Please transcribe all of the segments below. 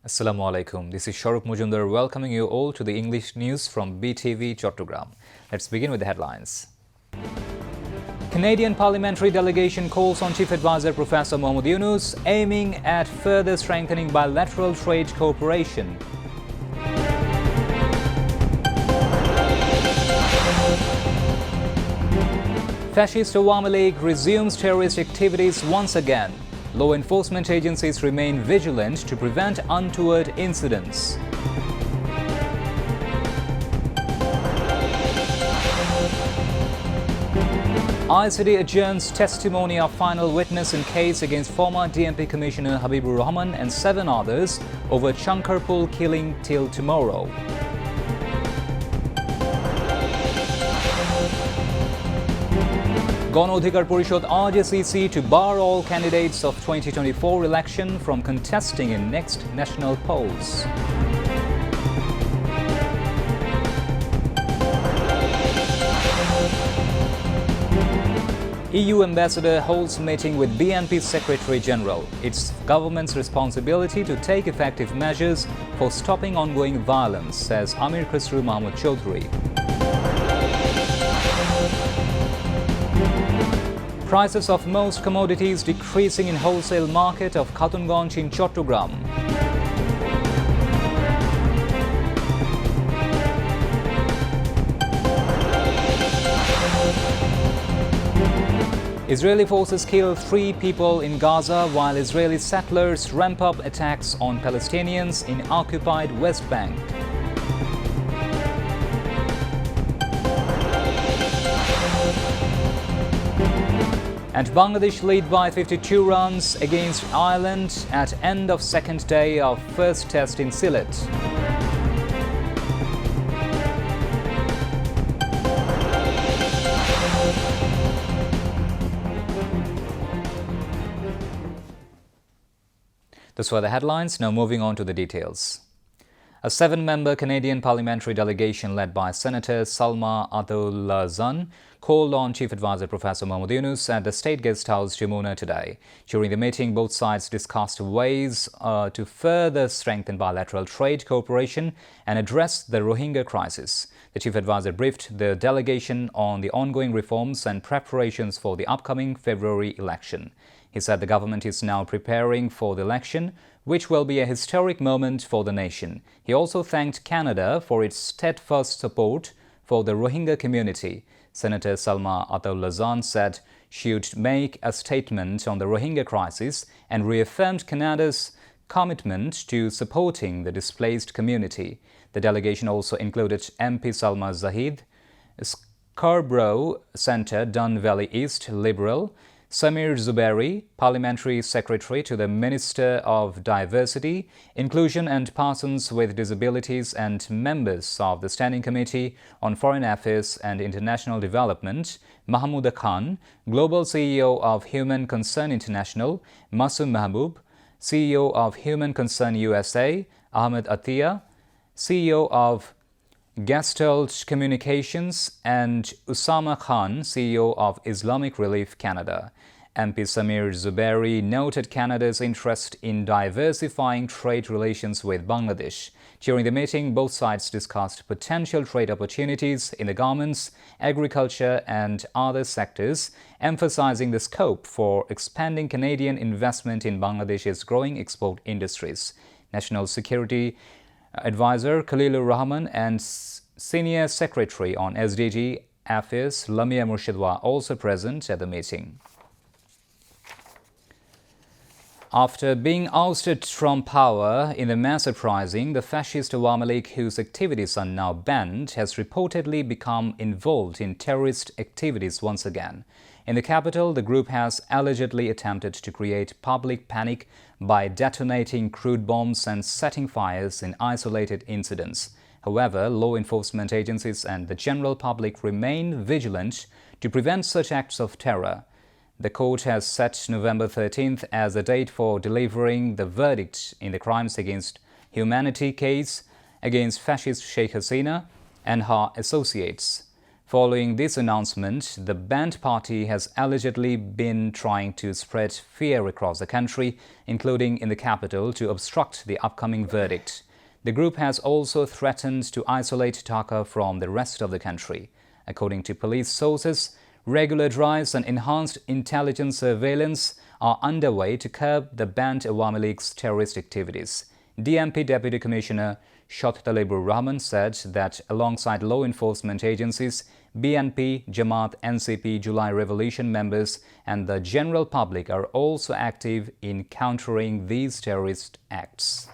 Assalamu alaikum. This is Shahrukh Mujumdar welcoming you all to the English news from Btv-Chattogram. Let's begin with the headlines. Canadian parliamentary delegation calls on Chief Advisor Professor Mohammad Yunus, aiming at further strengthening bilateral trade cooperation. Fascist Awami League resumes terrorist activities once again. Law enforcement agencies remain vigilant to prevent untoward incidents. ICD adjourns testimony of final witness in case against former DMP Commissioner Habibur Rahman and 7 others over Chankarpul killing till tomorrow. Gon Adhikar Parishad urges EC to bar all candidates of 2024 election from contesting in next national polls. EU ambassador holds meeting with BNP Secretary General. It's government's responsibility to take effective measures for stopping ongoing violence, says Amir Khusru Mahmoud Chaudhry. Prices of most commodities decreasing in wholesale market of Khatunganj in Chattogram. Israeli forces kill 3 people in Gaza while Israeli settlers ramp up attacks on Palestinians in occupied West Bank. And Bangladesh lead by 52 runs against Ireland at end of second day of first test in Sylhet. Those were the headlines. Now moving on to the details. A 7-member Canadian parliamentary delegation led by Senator Salma Atul-Zan called on Chief Advisor Professor Mohammad Yunus at the State Guest House, Jamuna today. During the meeting, both sides discussed ways to further strengthen bilateral trade cooperation and address the Rohingya crisis. The Chief Advisor briefed the delegation on the ongoing reforms and preparations for the upcoming February election. He said the government is now preparing for the election, which will be a historic moment for the nation. He also thanked Canada for its steadfast support for the Rohingya community. Senator Salma Atul-Zan said she would make a statement on the Rohingya crisis and reaffirmed Canada's commitment to supporting the displaced community. The delegation also included MP Salma Zahid, Scarborough Centre Dun Valley East Liberal, Samir Zubairi, Parliamentary Secretary to the Minister of Diversity, Inclusion and Persons with Disabilities, and members of the Standing Committee on Foreign Affairs and International Development, Mahmouda Khan, Global CEO of Human Concern International, Masum Mahbub, CEO of Human Concern USA, Ahmed Atiyah, CEO of Gestalt Communications, and Usama Khan, CEO of Islamic Relief Canada. MP Samir Zubairi noted Canada's interest in diversifying trade relations with Bangladesh. During the meeting, both sides discussed potential trade opportunities in the garments, agriculture and other sectors, emphasizing the scope for expanding Canadian investment in Bangladesh's growing export industries. National Security Advisor Khalilur Rahman and Senior Secretary on SDG Affairs Lamia Murshid were also present at the meeting. After being ousted from power in the mass uprising, the fascist Awami League, whose activities are now banned, has reportedly become involved in terrorist activities once again. In the capital, the group has allegedly attempted to create public panic by detonating crude bombs and setting fires in isolated incidents. However, law enforcement agencies and the general public remain vigilant to prevent such acts of terror. The court has set November 13th as a date for delivering the verdict in the crimes against humanity case against fascist Sheikh Hasina and her associates. Following this announcement, the banned party has allegedly been trying to spread fear across the country, including in the capital, to obstruct the upcoming verdict. The group has also threatened to isolate Dhaka from the rest of the country. According to police sources, regular drives and enhanced intelligence surveillance are underway to curb the banned Awami League's terrorist activities. DMP Deputy Commissioner Shongbad said that alongside law enforcement agencies, BNP, Jamaat, NCP, July Revolution members and the general public are also active in countering these terrorist acts.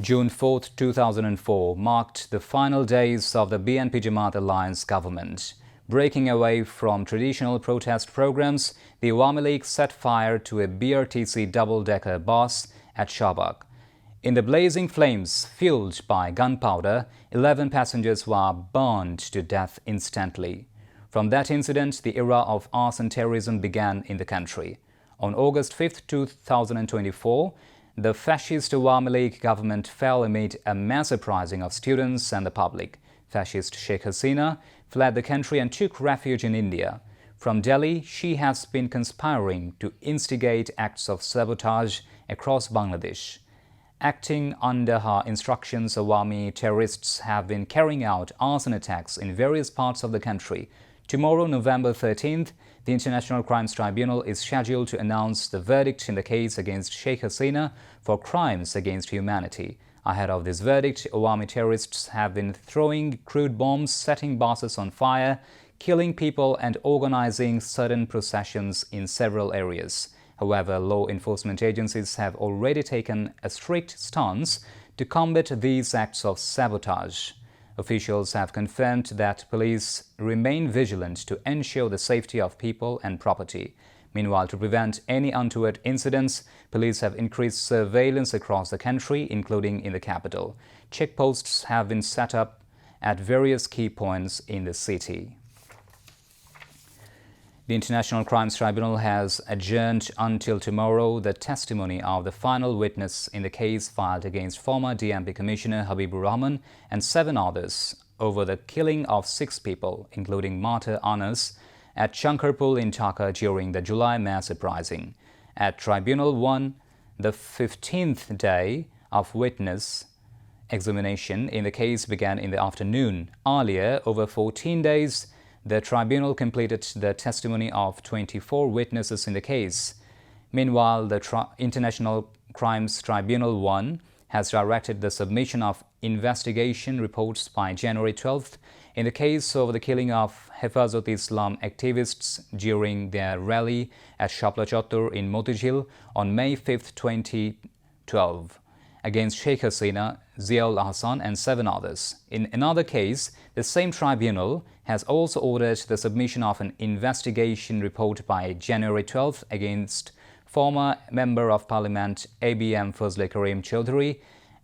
June 4, 2004 marked the final days of the BNP-Jamaat alliance government. Breaking away from traditional protest programs, the Awami League set fire to a BRTC double-decker bus at Shongbad. In the blazing flames fueled by gunpowder, 11 passengers were burned to death instantly. From that incident, the era of arson terrorism began in the country. On August 5, 2024, the fascist Awami League government fell amid a mass uprising of students and the public. Fascist Sheikh Hasina fled the country and took refuge in India. From Delhi, she has been conspiring to instigate acts of sabotage across Bangladesh. Acting under her instructions, Awami terrorists have been carrying out arson attacks in various parts of the country. Tomorrow, November 13th, the International Crimes Tribunal is scheduled to announce the verdict in the case against Sheikh Hasina for crimes against humanity. Ahead of this verdict, Awami terrorists have been throwing crude bombs, setting buses on fire, killing people and organizing sudden processions in several areas. However, law enforcement agencies have already taken a strict stance to combat these acts of sabotage. Officials have confirmed that police remain vigilant to ensure the safety of people and property. Meanwhile, to prevent any untoward incidents, police have increased surveillance across the country, including in the capital. Checkposts have been set up at various key points in the city. The International Crimes Tribunal has adjourned until tomorrow the testimony of the final witness in the case filed against former DMP Commissioner Habibur Rahman and 7 others over the killing of 6 people, including martyr Anas, at Shankarpur in Dhaka during the July mass uprising. At Tribunal 1, the 15th day of witness examination in the case began in the afternoon. Earlier, over 14 days, the tribunal completed the testimony of 24 witnesses in the case. Meanwhile, the International Crimes Tribunal 1 has directed the submission of investigation reports by January 12th in the case of the killing of Hifazat-e-Islam activists during their rally at Shapla Chattor in Motijhil on May 5, 2012. Against Sheikh Hasina, Ziaul Ahsan and 7 others. In another case, the same tribunal has also ordered the submission of an investigation report by January 12th against former Member of Parliament ABM Fazle Karim Chaudhary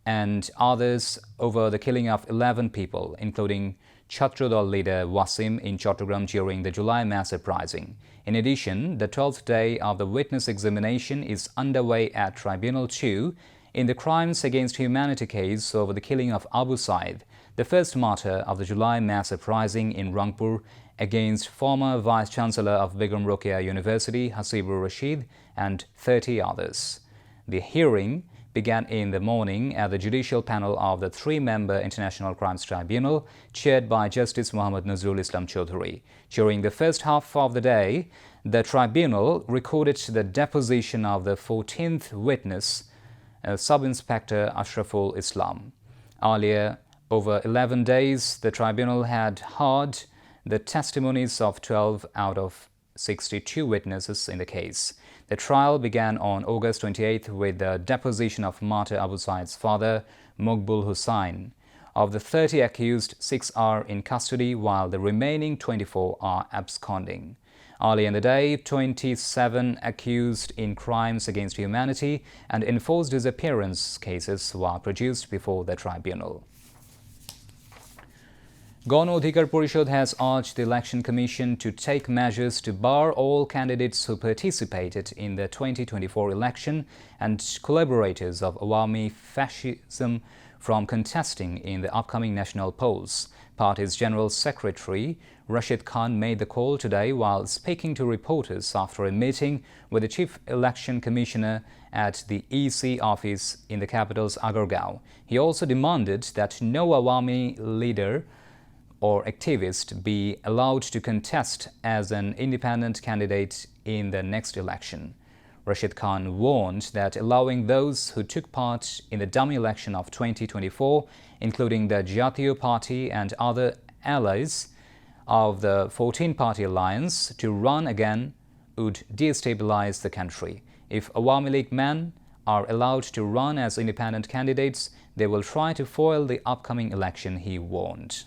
and others over the killing of 11 people, including Chhatrodal leader Wasim in Chattogram during the July mass uprising. In addition, the 12th day of the witness examination is underway at Tribunal 2 in the Crimes Against Humanity case over the killing of Abu Said, the first martyr of the July mass uprising in Rangpur against former Vice-Chancellor of Begum Rokeya University, Hasibur Rashid, and 30 others. The hearing began in the morning at the judicial panel of the 3-member International Crimes Tribunal, chaired by Justice Muhammad Nazrul Islam Chaudhary. During the first half of the day, the tribunal recorded the deposition of the 14th witness, Sub-Inspector Ashraful Islam. Earlier, over 11 days, the tribunal had heard the testimonies of 12 out of 62 witnesses in the case. The trial began on August 28th with the deposition of martyr Abu Said's father, Muqbul Hussain. Of the 30 accused, 6 are in custody, while the remaining 24 are absconding. Early in the day, 27 accused in crimes against humanity and enforced disappearance cases were produced before the tribunal. Gon Adhikar Porishod has urged the Election Commission to take measures to bar all candidates who participated in the 2024 election and collaborators of Awami fascism from contesting in the upcoming national polls. Party's General Secretary Rashid Khan made the call today while speaking to reporters after a meeting with the Chief Election Commissioner at the EC office in the capital's Agargaon. He also demanded that no Awami leader or activist be allowed to contest as an independent candidate in the next election. Rashid Khan warned that allowing those who took part in the dummy election of 2024, including the Jatiyo Party and other allies of the 14-party alliance, to run again would destabilize the country. If Awami League men are allowed to run as independent candidates, they will try to foil the upcoming election, he warned.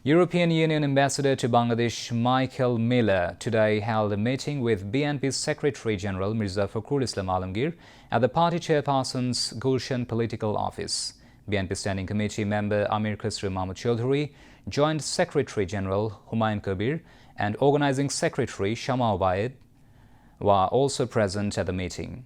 European Union Ambassador to Bangladesh Michael Miller today held a meeting with BNP's Secretary-General Mirza Fakhrul Islam Alamgir at the party chairperson's Gulshan political office. BNP Standing Committee member Amir Khusro Mahmud Chaudhary joined Secretary-General Humayun Kabir and Organizing Secretary Shama Obaid were also present at the meeting.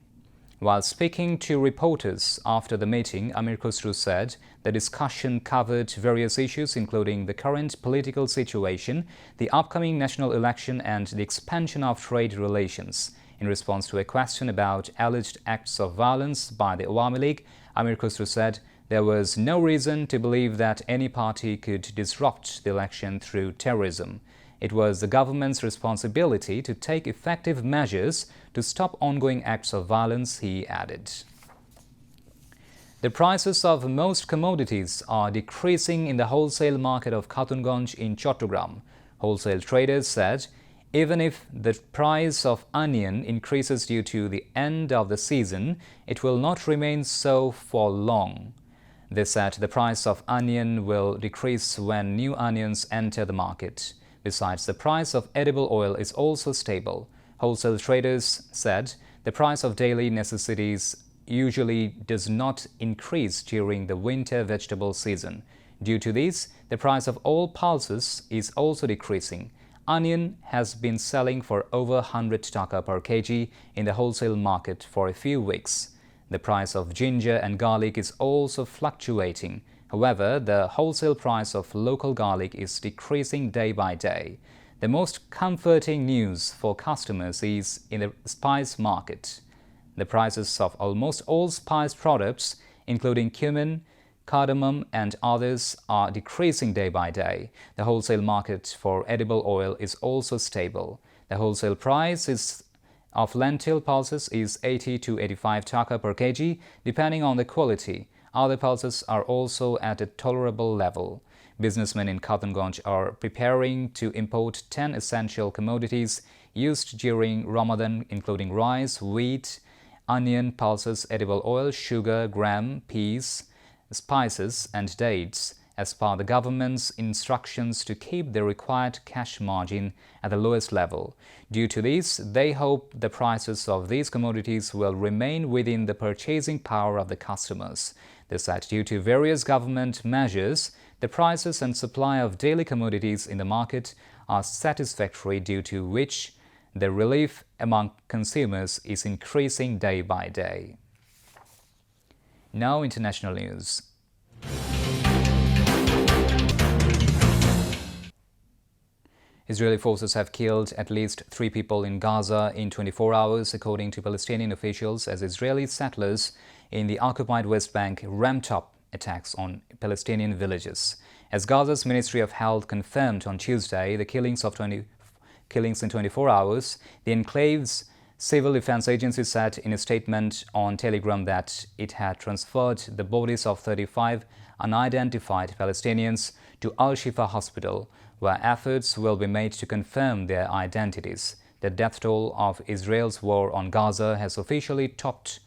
While speaking to reporters after the meeting, Amir Khusro said the discussion covered various issues including the current political situation, the upcoming national election and the expansion of trade relations. In response to a question about alleged acts of violence by the Awami League, Amir Khusro said there was no reason to believe that any party could disrupt the election through terrorism. It was the government's responsibility to take effective measures to stop ongoing acts of violence, he added. The prices of most commodities are decreasing in the wholesale market of Khatunganj in Chattogram. Wholesale traders said even if the price of onion increases due to the end of the season, it will not remain so for long. They said the price of onion will decrease when new onions enter the market. Besides, the price of edible oil is also stable. Wholesale traders said the price of daily necessities usually does not increase during the winter vegetable season. Due to this, the price of all pulses is also decreasing. Onion has been selling for over 100 taka per kg in the wholesale market for a few weeks. The price of ginger and garlic is also fluctuating. However, the wholesale price of local garlic is decreasing day by day. The most comforting news for customers is in the spice market. The prices of almost all spice products, including cumin, cardamom and others, are decreasing day by day. The wholesale market for edible oil is also stable. The wholesale price of lentil pulses is 80 to 85 taka per kg, depending on the quality. Other pulses are also at a tolerable level. Businessmen in Khatunganj are preparing to import 10 essential commodities used during Ramadan, including rice, wheat, onion, pulses, edible oil, sugar, gram, peas, spices and dates, as per the government's instructions to keep the required cash margin at the lowest level. Due to this, they hope the prices of these commodities will remain within the purchasing power of the customers. They said due to various government measures, the prices and supply of daily commodities in the market are satisfactory, due to which the relief among consumers is increasing day by day. Now, international news. Israeli forces have killed at least 3 people in Gaza in 24 hours, according to Palestinian officials, as Israeli settlers in the occupied West Bank ramped up attacks on Palestinian villages. As Gaza's Ministry of Health confirmed on Tuesday the killings in 24 hours, the enclave's Civil Defense Agency said in a statement on Telegram that it had transferred the bodies of 35 unidentified Palestinians to Al-Shifa Hospital, where efforts will be made to confirm their identities. The death toll of Israel's war on Gaza has officially topped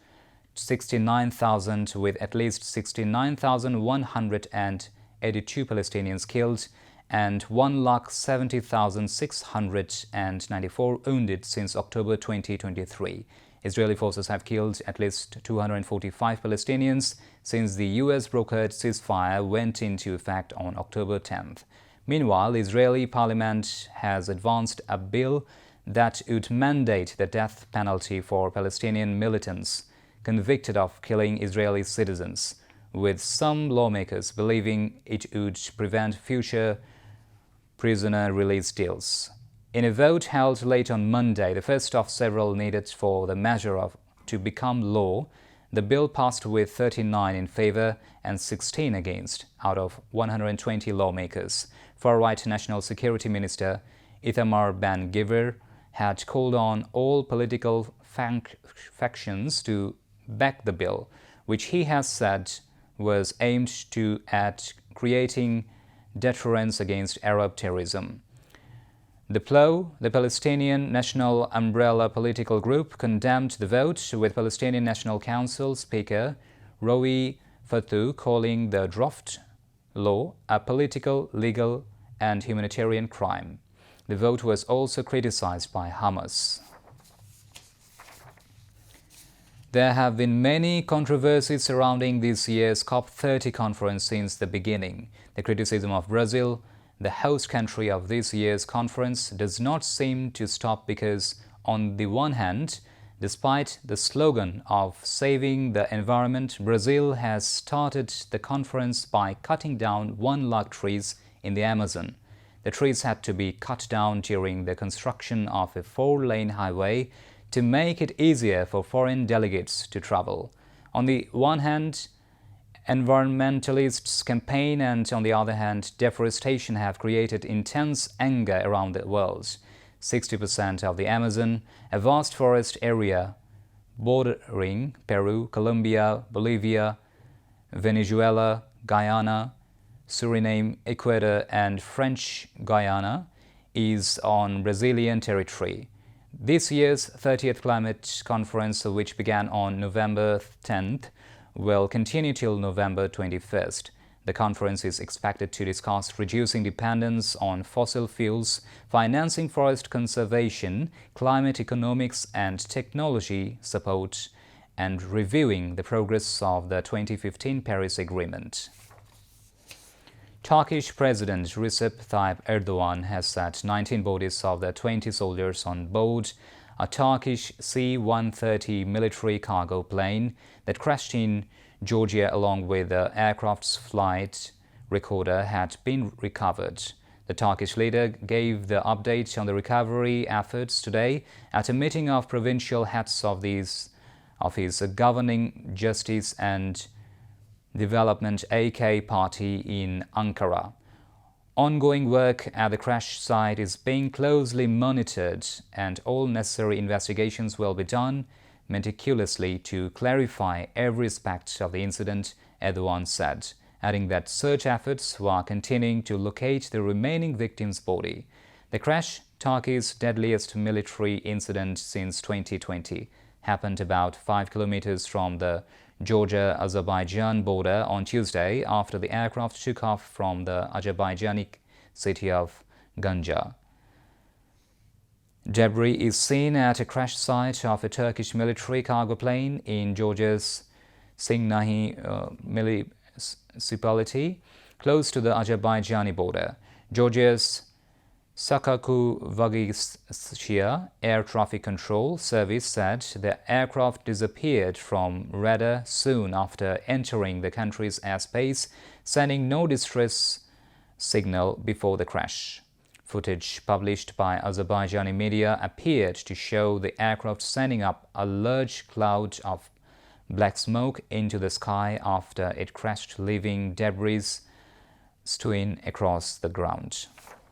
69,000, with at least 69,182 Palestinians killed and 170,694 wounded since October 2023. Israeli forces have killed at least 245 Palestinians since the U.S.-brokered ceasefire went into effect on October 10th. Meanwhile, the Israeli parliament has advanced a bill that would mandate the death penalty for Palestinian militants convicted of killing Israeli citizens, with some lawmakers believing it would prevent future prisoner release deals. In a vote held late on Monday, the first of several needed for the measure to become law, the bill passed with 39 in favor and 16 against out of 120 lawmakers. Far-right National Security Minister Itamar Ben-Gvir had called on all political factions to back the bill, which he has said was aimed at creating deterrence against Arab terrorism. The PLO, the Palestinian National Umbrella political group, condemned the vote, with Palestinian National Council Speaker Rowi Fatou calling the draft law a political, legal and humanitarian crime. The vote was also criticized by Hamas. There have been many controversies surrounding this year's COP30 conference since the beginning. The criticism of Brazil, the host country of this year's conference, does not seem to stop because, on the one hand, despite the slogan of saving the environment, Brazil has started the conference by cutting down 1 lakh trees in the Amazon. The trees had to be cut down during the construction of a 4-lane highway to make it easier for foreign delegates to travel. On the one hand, environmentalists' campaign and, on the other hand, deforestation have created intense anger around the world. 60% of the Amazon, a vast forest area bordering Peru, Colombia, Bolivia, Venezuela, Guyana, Suriname, Ecuador and French Guiana, is on Brazilian territory. This year's 30th Climate Conference, which began on November 10th, will continue till November 21st. The conference is expected to discuss reducing dependence on fossil fuels, financing forest conservation, climate economics and technology support, and reviewing the progress of the 2015 Paris Agreement. Turkish President Recep Tayyip Erdogan has set 19 bodies of the 20 soldiers on board a Turkish C-130 military cargo plane that crashed in Georgia, along with the aircraft's flight recorder had been recovered. The Turkish leader gave the update on the recovery efforts today at a meeting of provincial heads of his governing Justice and Development AK party in Ankara. Ongoing work at the crash site is being closely monitored and all necessary investigations will be done meticulously to clarify every aspect of the incident, Erdogan said, adding that search efforts were continuing to locate the remaining victim's body. The crash, Turkey's deadliest military incident since 2020, happened about 5 kilometers from the Georgia-Azerbaijan border on Tuesday after the aircraft took off from the Azerbaijani city of Ganja. Debris is seen at a crash site of a Turkish military cargo plane in Georgia's Singnahi municipality, close to the Azerbaijani border. Georgia's Sakaku-Vagishia Air Traffic Control Service said the aircraft disappeared from Raater soon after entering the country's airspace, sending no distress signal before the crash. Footage published by Azerbaijani media appeared to show the aircraft sending up a large cloud of black smoke into the sky after it crashed, leaving debris strewn across the ground.